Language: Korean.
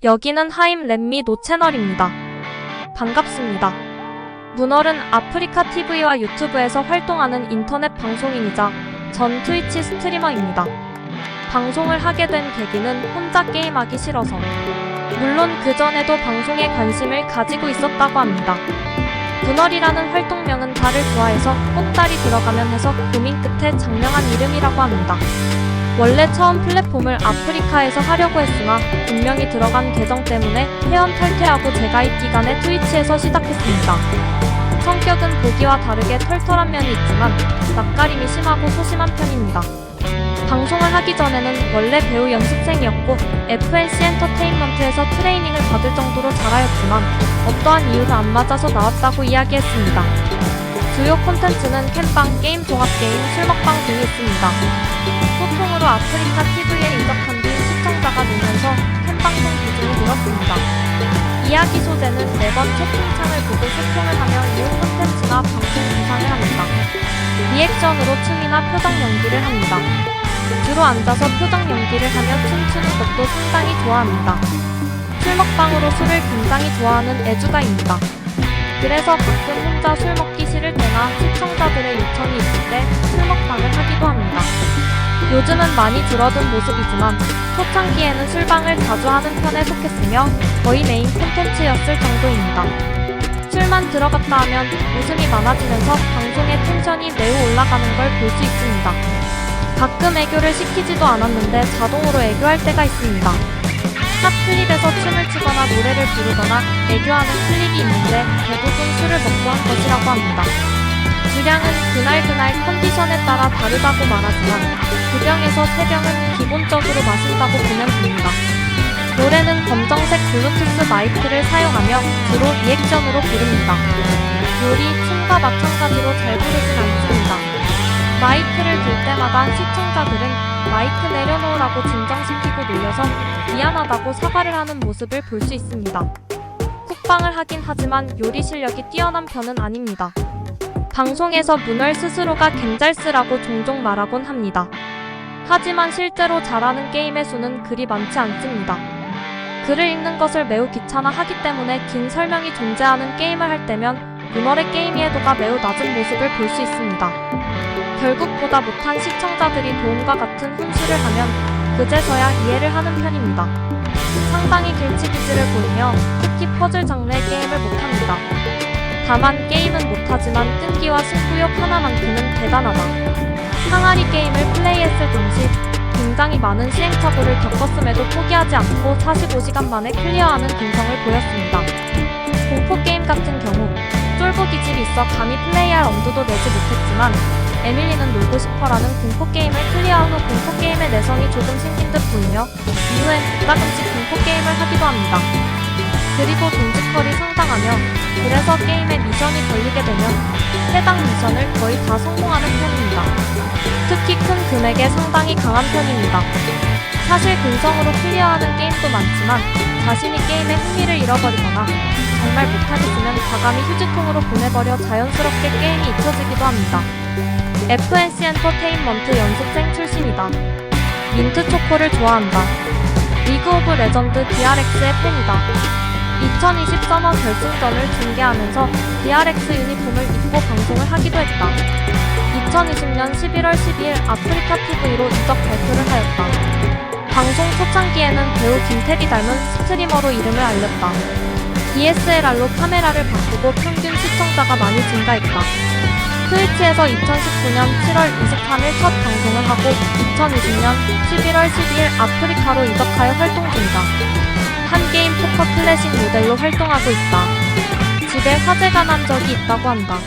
여기는 하임 렛미 노 채널입니다. 반갑습니다. 문얼은 아프리카 TV와 유튜브에서 활동하는 인터넷 방송인이자 전 트위치 스트리머입니다. 방송을 하게 된 계기는 혼자 게임하기 싫어서, 물론 그전에도 방송에 관심을 가지고 있었다고 합니다. 문얼이라는 활동명은 달을 좋아해서 꼭 달이 들어가면 해서 고민 끝에 장명한 이름이라고 합니다. 원래 처음 플랫폼을 아프리카에서 하려고 했으나 분명히 들어간 계정 때문에 회원 탈퇴하고 재가입 기간에 트위치에서 시작했습니다. 성격은 보기와 다르게 털털한 면이 있지만 낯가림이 심하고 소심한 편입니다. 방송을 하기 전에는 원래 배우 연습생이었고 FNC 엔터테인먼트에서 트레이닝을 받을 정도로 잘하였지만 어떠한 이유도 안 맞아서 나왔다고 이야기했습니다. 주요 콘텐츠는 캠빵, 게임, 종합게임, 술 먹방 등이 있습니다. 소통으로 아프리카 TV에 이적한 뒤 시청자가 늘면서 캠방송 비중이 늘었습니다. 이야기 소재는 매번 채팅창을 보고 소통을 하며 이후 콘텐츠나 방송 구상을 합니다. 리액션으로 춤이나 표정 연기를 합니다. 주로 앉아서 표정 연기를 하며 춤추는 것도 상당히 좋아합니다. 술 먹방으로 술을 굉장히 좋아하는 애주가입니다. 그래서 가끔 혼자 술 먹기 싫을 때나 시청자들의 요청이 있을 때 술 먹방을 하기도 합니다. 요즘은 많이 줄어든 모습이지만 초창기에는 술방을 자주 하는 편에 속했으며 거의 메인 콘텐츠였을 정도입니다. 술만 들어갔다 하면 웃음이 많아지면서 방송의 텐션이 매우 올라가는 걸 볼 수 있습니다. 가끔 애교를 시키지도 않았는데 자동으로 애교할 때가 있습니다. 탑 클립에서 춤을 추거나 노래를 부르거나 애교하는 클립이 있는데 대부분 술을 먹고 한 것이라고 합니다. 주량은 그날 컨디션에 따라 다르다고 말하지만 2병에서 3병은 기본적으로 마신다고 보면 됩니다. 노래는 검정색 블루투스 마이크를 사용하며 주로 리액션으로 부릅니다. 요리, 춤과 마찬가지로 잘 부르진 않습니다. 마이크를 들 때마다 시청자들은 마이크 내려놓으라고 진정시키고 놀려서 미안하다고 사과를 하는 모습을 볼 수 있습니다. 쿡방을 하긴 하지만 요리 실력이 뛰어난 편은 아닙니다. 방송에서 문얼 스스로가 갱잘스라고 종종 말하곤 합니다. 하지만 실제로 잘하는 게임의 수는 그리 많지 않습니다. 글을 읽는 것을 매우 귀찮아하기 때문에 긴 설명이 존재하는 게임을 할 때면 문얼의 게임 이해도가 매우 낮은 모습을 볼 수 있습니다. 결국 보다 못한 시청자들이 도움과 같은 훈수를 하면 그제서야 이해를 하는 편입니다. 상당히 길치기질을 보이며 특히 퍼즐 장르의 게임을 못합니다. 다만 게임은 못하지만 끈기와 승부욕 하나만큼은 대단하다. 항아리 게임을 플레이했을 당시 굉장히 많은 시행착오를 겪었음에도 포기하지 않고 45시간 만에 클리어하는 근성을 보였습니다. 공포게임 같은 경우 쫄보 기질이 있어 감히 플레이할 엄두도 내지 못했지만 에밀리는 놀고 싶어라는 공포게임을 클리어한 후 공포게임의 내성이 조금 생긴 듯 보이며 이후엔 가끔씩 공포게임을 하기도 합니다. 그리고 동지컬이 상당하며 그래서 게임에 미션이 걸리게 되면 해당 미션을 거의 다 성공하는 편입니다. 특히 큰 금액에 상당히 강한 편입니다. 사실 근성으로 클리어하는 게임도 많지만 자신이 게임에 흥미를 잃어버리거나 정말 못하겠으면 과감히 휴지통으로 보내버려 자연스럽게 게임이 잊혀지기도 합니다. FNC 엔터테인먼트 연습생 출신이다. 민트초코를 좋아한다. 리그 오브 레전드 DRX의 팬이다. 2020 서머 결승전을 중계하면서 DRX 유니폼을 입고 방송을 하기도 했다. 2020년 11월 12일 아프리카 TV로 이적 발표를 하였다. 방송 초창기에는 배우 김태리 닮은 스트리머로 이름을 알렸다. DSLR로 카메라를 바꾸고 평균 시청자가 많이 증가했다. 트위치에서 2019년 7월 23일 첫 방송을 하고 2020년 11월 12일 아프리카로 이적하여 활동 중이다. 한 게임 포커 클래식 모델로 활동하고 있다. 집에 화재가 난 적이 있다고 한다.